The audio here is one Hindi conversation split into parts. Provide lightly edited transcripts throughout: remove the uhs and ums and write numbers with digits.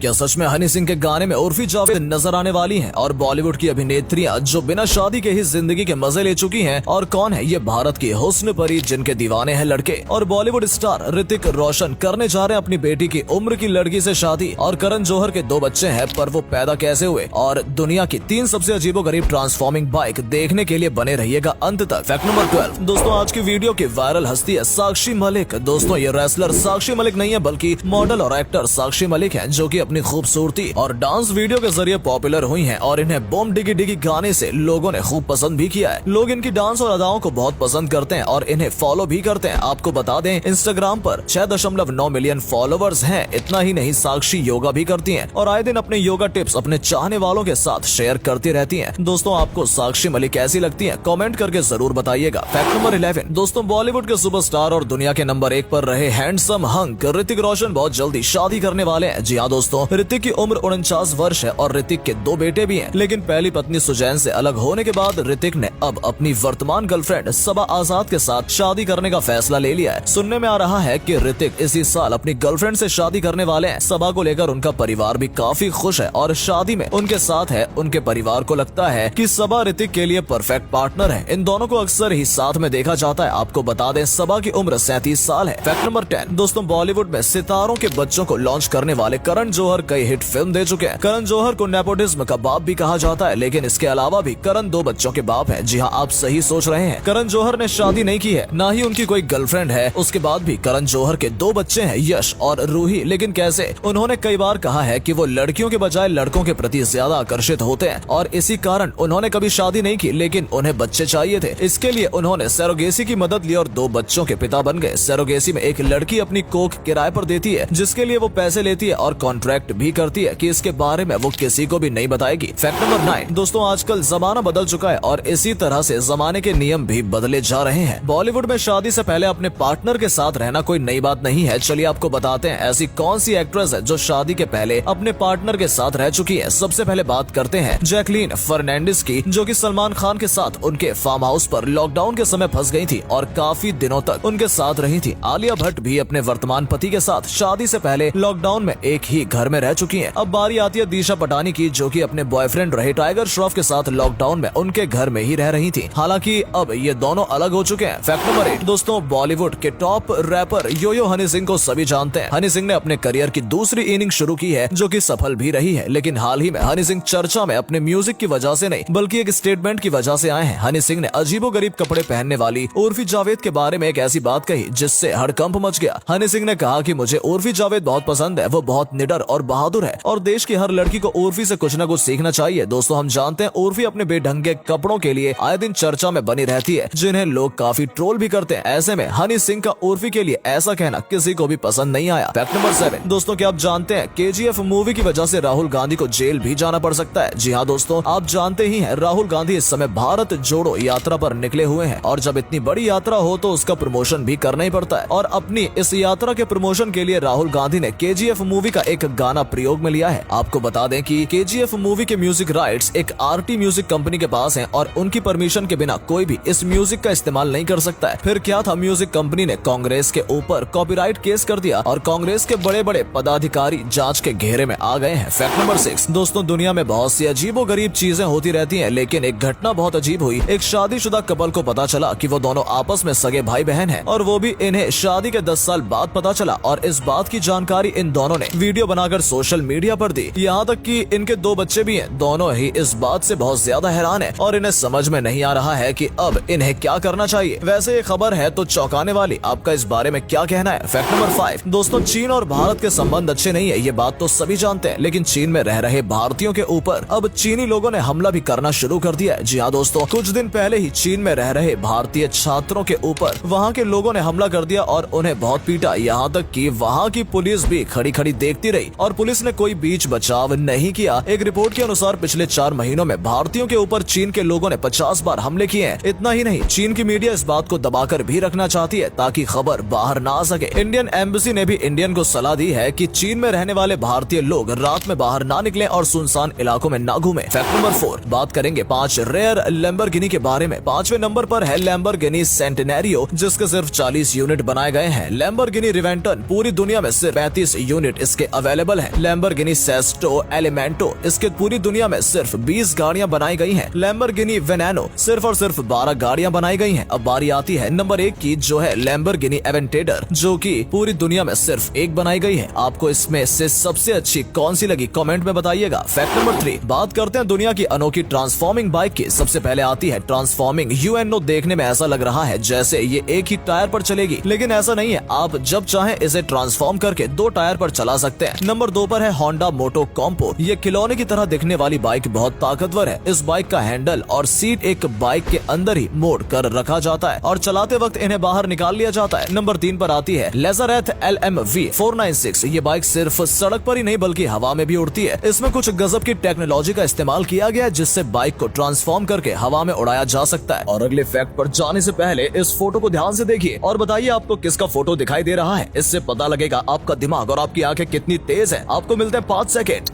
क्या सच में हनी सिंह के गाने में उर्फी जावेद नजर आने वाली हैं? और बॉलीवुड की अभिनेत्रियां जो बिना शादी के ही जिंदगी के मजे ले चुकी हैं? और कौन है ये भारत की हुस्न परी जिनके दीवाने हैं लड़के? और बॉलीवुड स्टार ऋतिक रोशन करने जा रहे हैं अपनी बेटी की उम्र की लड़की से शादी। और करण जौहर के 2 बच्चे हैं, पर वो पैदा कैसे हुए? और दुनिया की 3 सबसे अजीबोगरीब ट्रांसफॉर्मिंग बाइक देखने के लिए बने रहिएगा अंत तक। फैक्ट नंबर 12 दोस्तों, आज की वीडियो की वायरल हस्ती है साक्षी मलिक। दोस्तों, ये रेसलर साक्षी मलिक नहीं है बल्कि मॉडल और एक्टर साक्षी मलिक हैं, जो कि अपनी खूबसूरती और डांस वीडियो के जरिए पॉपुलर हुई हैं। और इन्हें बूम डिगी डिगी गाने से लोगों ने खूब पसंद भी किया है। लोग इनकी डांस और अदाओं को बहुत पसंद करते हैं और इन्हें फॉलो भी करते हैं। आपको बता दें, इंस्टाग्राम पर 6.9 मिलियन फॉलोवर्स हैं। इतना ही नहीं, साक्षी योगा भी करती हैं और आए दिन अपने योगा टिप्स अपने चाहने वालों के साथ शेयर करती रहती हैं। दोस्तों, आपको साक्षी मलिक कैसी लगती है? कमेंट करके जरूर बताइएगा। फैक्ट नंबर 11 दोस्तों, बॉलीवुड के सुपरस्टार और दुनिया के नंबर 1 पर रहे हैंडसम हंक ऋतिक रोशन बहुत जल्दी शादी करने वाले हैं। जी हाँ दोस्तों, ऋतिक की उम्र 49 वर्ष है और ऋतिक के 2 बेटे भी हैं। लेकिन पहली पत्नी सुजैन से अलग होने के बाद ऋतिक ने अब अपनी वर्तमान गर्लफ्रेंड सबा आजाद के साथ शादी करने का फैसला ले लिया है। सुनने में आ रहा है कि ऋतिक इसी साल अपनी गर्लफ्रेंड से शादी करने वाले हैं। सबा को लेकर उनका परिवार भी काफी खुश है और शादी में उनके साथ है। उनके परिवार को लगता है कि सबा ऋतिक के लिए परफेक्ट पार्टनर है। इन दोनों को अक्सर ही साथ में देखा जाता है। आपको बता दें, सबा की उम्र 37 साल है। फैक्ट नंबर 10 दोस्तों, बॉलीवुड में सितारों के बच्चों को लॉन्च करने वाले करण जौहर कई हिट फिल्म दे चुके हैं। करण जौहर को नेपोटिज्म का बाप भी कहा जाता है, लेकिन इसके अलावा भी करण 2 बच्चों के बाप हैं। जी हाँ, आप सही सोच रहे हैं। करण जौहर ने शादी नहीं की है, ना ही उनकी कोई गर्लफ्रेंड है। उसके बाद भी करण जौहर के 2 बच्चे हैं, यश और रूही। लेकिन कैसे? उन्होंने कई बार कहा है कि वो लड़कियों के बजाय लड़कों के प्रति ज्यादा आकर्षित होते हैं और इसी कारण उन्होंने कभी शादी नहीं की, लेकिन उन्हें बच्चे चाहिए थे। इसके लिए उन्होंने सरोगेसी की मदद ली और 2 बच्चों के पिता बन गए। सरोगेसी में एक लड़की अपनी कोख किराए पर देती है, जिसके लिए वो पैसे लेती है और कॉन्ट्रैक्ट भी करती है कि इसके बारे में वो किसी को भी नहीं बताएगी। फैक्ट नंबर 9 दोस्तों, आजकल जमाना बदल चुका है और इसी तरह से जमाने के नियम भी बदले जा रहे हैं। बॉलीवुड में शादी से पहले अपने पार्टनर के साथ रहना कोई नई बात नहीं है। चलिए आपको बताते हैं ऐसी कौन सी एक्ट्रेस है जो शादी के पहले अपने पार्टनर के साथ रह चुकी है। सबसे पहले बात करते हैं जैकलीन फर्नांडिस की, जो कि सलमान खान के साथ उनके फार्म हाउस पर लॉकडाउन के समय फंस गई थी और काफी दिनों तक उनके साथ रही थी। आलिया भट्ट भी अपने वर्तमान पति के साथ शादी से पहले लॉकडाउन में एक ही घर में रह चुकी हैं। अब बारी आती है दिशा पटानी की, जो कि अपने बॉयफ्रेंड रहे टाइगर श्रॉफ के साथ लॉकडाउन में उनके घर में ही रह रही थी। हालांकि अब ये दोनों अलग हो चुके हैं। फैक्ट नंबर 8 दोस्तों, बॉलीवुड के top wrapper yo-yo Honey Singh को सभी जानते हैं। हनी सिंह ने अपने करियर की दूसरी इनिंग शुरू की है, जो कि सफल भी रही है। लेकिन हाल ही में हनी सिंह चर्चा में अपने म्यूजिक की वजह से नहीं, बल्कि एक स्टेटमेंट की वजह से आए हैं। हनी सिंह ने अजीबोगरीब कपड़े पहनने वाली उर्फी जावेद के बारे में एक ऐसी बात कही जिससे हड़कंप मच गया। हनी सिंह ने कहा कि मुझे उर्फी जावेद बहुत पसंद है, वो बहुत निडर और बहादुर है और देश की हर लड़की को उर्फी से कुछ न कुछ सीखना चाहिए। दोस्तों, हम जानते हैं उर्फी अपने बेढंगे कपड़ों के लिए आए दिन चर्चा में बनी रहती है, जिन्हें लोग काफी ट्रोल भी करते हैं। ऐसे में हनी सिंह का उर्फी के लिए ऐसा कहना किसी को भी पसंद नहीं आया। फैक्ट नंबर 7 दोस्तों, क्या आप जानते हैं KGF मूवी की वजह से राहुल गांधी को जेल भी जाना पड़ सकता है? जी हाँ दोस्तों, आप जानते ही हैं राहुल गांधी इस समय भारत जोड़ो यात्रा पर निकले हुए हैं और जब इतनी बड़ी यात्रा हो तो उसका प्रमोशन भी करना ही पड़ता है। और अपनी इस यात्रा के प्रमोशन के लिए राहुल गांधी ने KGF मूवी का एक गाना प्रयोग में लिया है। आपको बता दें कि KGF मूवी के म्यूजिक राइट्स एक RT म्यूजिक कंपनी के पास हैं और उनकी परमिशन के बिना कोई भी इस म्यूजिक का इस्तेमाल नहीं कर सकता है। फिर क्या था, म्यूजिक कंपनी ने कांग्रेस के ऊपर कॉपीराइट केस कर दिया और कांग्रेस के बड़े बड़े पदाधिकारी जांच के घेरे में आ गए हैं। फैक्ट नंबर 6 दोस्तों, दुनिया में बहुत सी अजीबोगरीब चीजें होती रहती हैं, लेकिन एक घटना बहुत अजीब हुई। एक शादीशुदा कपल को पता चला कि वो दोनों आपस में सगे भाई बहन हैं और वो भी इन्हें शादी के 10 साल बाद पता चला। और इस बात की जानकारी इन दोनों ने वीडियो बनाकर सोशल मीडिया पर दी। यहाँ तक कि इनके 2 बच्चे भी हैं। दोनों ही इस बात से बहुत ज्यादा हैरान हैं और इन्हें समझ में नहीं आ रहा है कि अब इन्हें क्या करना चाहिए। वैसे ये खबर है तो चौंकाने वाली, आपका इस बारे में क्या कहना है? फैक्ट नंबर 5 दोस्तों, चीन और भारत के संबंध अच्छे नहीं है, ये बात तो सभी जानते हैं। लेकिन चीन में रह रहे भारतीयों के ऊपर अब चीनी लोगों ने हमला भी करना शुरू कर दिया है। जी हाँ दोस्तों, कुछ दिन पहले ही चीन में रह रहे भारतीय छात्रों के ऊपर वहाँ के लोगों ने हमला कर दिया और उन्हें बहुत पीटा। यहाँ तक कि वहाँ की पुलिस भी खड़ी खड़ी देखती रही और पुलिस ने कोई बीच बचाव नहीं किया। एक रिपोर्ट के अनुसार पिछले 4 महीनों में भारतीयों के ऊपर चीन के लोगों ने 50 बार हमले किए हैं। इतना ही नहीं, चीन की मीडिया इस बात को दबाकर भी रखना चाहती है ताकि खबर बाहर ना आ सके। इंडियन एम्बेसी ने भी इंडियन को सलाह दी है कि चीन में रहने वाले भारतीय लोग रात में बाहर ना निकलें और सुनसान इलाकों में ना घूमें। फैक्ट नंबर 4 बात करेंगे 5 रेयर लैम्बोर्गिनी के बारे में। 5वें नंबर पर है लैम्बोर्गिनी सेंटेनारियो, जिसके सिर्फ 40 यूनिट बनाए गए हैं। लैम्बोर्गिनी रिवेंटन पूरी दुनिया में सिर्फ 35 यूनिट इसके अवेलेबल अवेलेबल है। लैम्बोर्गिनी सेस्टो एलिमेंटो, इसके पूरी दुनिया में सिर्फ 20 गाड़ियां बनाई गई हैं। लैम्बोर्गिनी वेनेनो, सिर्फ और सिर्फ 12 गाड़ियां बनाई गई हैं। अब बारी आती है नंबर 1 की, जो है लैम्बोर्गिनी एवेंटेडर, जो कि पूरी दुनिया में सिर्फ 1 बनाई गई है। आपको इसमें से सबसे अच्छी कौन सी लगी, कमेंट में बताइएगा। फैक्ट नंबर 3, बात करते हैं दुनिया की अनोखी ट्रांसफॉर्मिंग बाइक की। सबसे पहले आती है ट्रांसफॉर्मिंग यूएनओ। देखने में ऐसा लग रहा है जैसे ये एक ही टायर पर चलेगी, लेकिन ऐसा नहीं है। आप जब चाहें इसे ट्रांसफॉर्म करके 2 टायर पर चला सकते हैं। नंबर 2 पर है होंडा मोटो कॉम्पो। ये खिलौने की तरह दिखने वाली बाइक बहुत ताकतवर है। इस बाइक का हैंडल और सीट एक बाइक के अंदर ही मोड़ कर रखा जाता है और चलाते वक्त इन्हें बाहर निकाल लिया जाता है। नंबर 3 पर आती है लेजरेथ LMV 496। ये बाइक सिर्फ सड़क पर ही नहीं बल्कि हवा में भी उड़ती है। इसमें कुछ गजब की टेक्नोलॉजी का इस्तेमाल किया गया है, जिससे बाइक को ट्रांसफॉर्म करके हवा में उड़ाया जा सकता है। और अगले फैक्ट पर जाने से पहले इस फोटो को ध्यान से देखिए और बताइए आपको किसका फोटो दिखाई दे रहा है। इससे पता लगेगा आपका दिमाग और आपकी आंखें कितनी तेज है। आपको मिलते हैं 5 सेकेंड।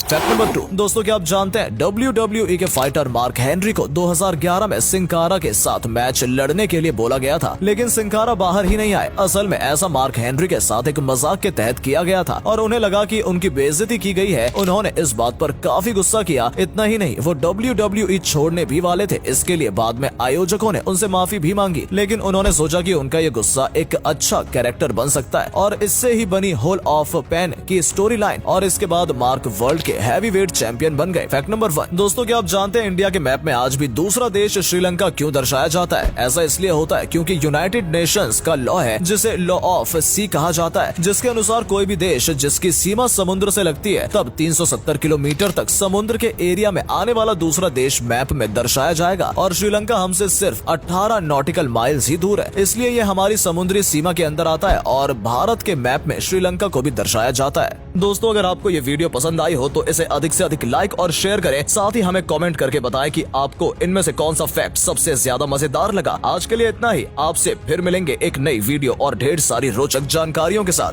फैक्ट नंबर 2, दोस्तों क्या आप जानते हैं WWE के फाइटर मार्क हेनरी को 2011 में सिन कारा के साथ मैच लड़ने के लिए बोला गया था, लेकिन सिन कारा बाहर ही नहीं आए। असल में ऐसा मार्क हेनरी के साथ एक मजाक के तहत किया गया था और उन्हें लगा कि उनकी बेइज्जती की गई है। उन्होंने इस बात पर काफी गुस्सा किया। इतना ही नहीं, वो WWE छोड़ने भी वाले थे। इसके लिए बाद में आयोजकों ने उनसे माफी भी मांगी, लेकिन उन्होंने सोचा कि उनका ये गुस्सा एक अच्छा कैरेक्टर बन सकता है और इससे ही बनी होल ऑफ पेन की स्टोरी लाइन और इसके बाद मार्क वर्ल्ड के हैवी वेट चैंपियन बन गए। फैक्ट नंबर 1, दोस्तों क्या आप जानते हैं इंडिया के मैप में आज भी दूसरा देश श्रीलंका क्यों दर्शाया जाता है? ऐसा इसलिए होता है क्योंकि यूनाइटेड नेशंस का लॉ है, जिसे लॉ ऑफ सी कहा जाता है, जिसके अनुसार कोई भी देश जिसकी सीमा समुद्र से लगती है तब 370 किलोमीटर तक समुद्र के एरिया में आने वाला दूसरा देश मैप में दर्शाया जाएगा। और श्रीलंका हमसे सिर्फ 18 नॉटिकल माइल्स ही दूर है, इसलिए ये हमारी समुद्री सीमा के अंदर आता है और भारत के मैप में श्रीलंका को भी दर्शाया जाता है। दोस्तों अगर आपको ये वीडियो पसंद आई हो तो इसे अधिक से अधिक लाइक और शेयर करें। साथ ही हमें कमेंट करके बताएं कि आपको इनमें से कौन सा फैक्ट सबसे ज्यादा मजेदार लगा। आज के लिए इतना ही, आपसे फिर मिलेंगे एक नई वीडियो और ढेर सारी रोचक जानकारियों के साथ।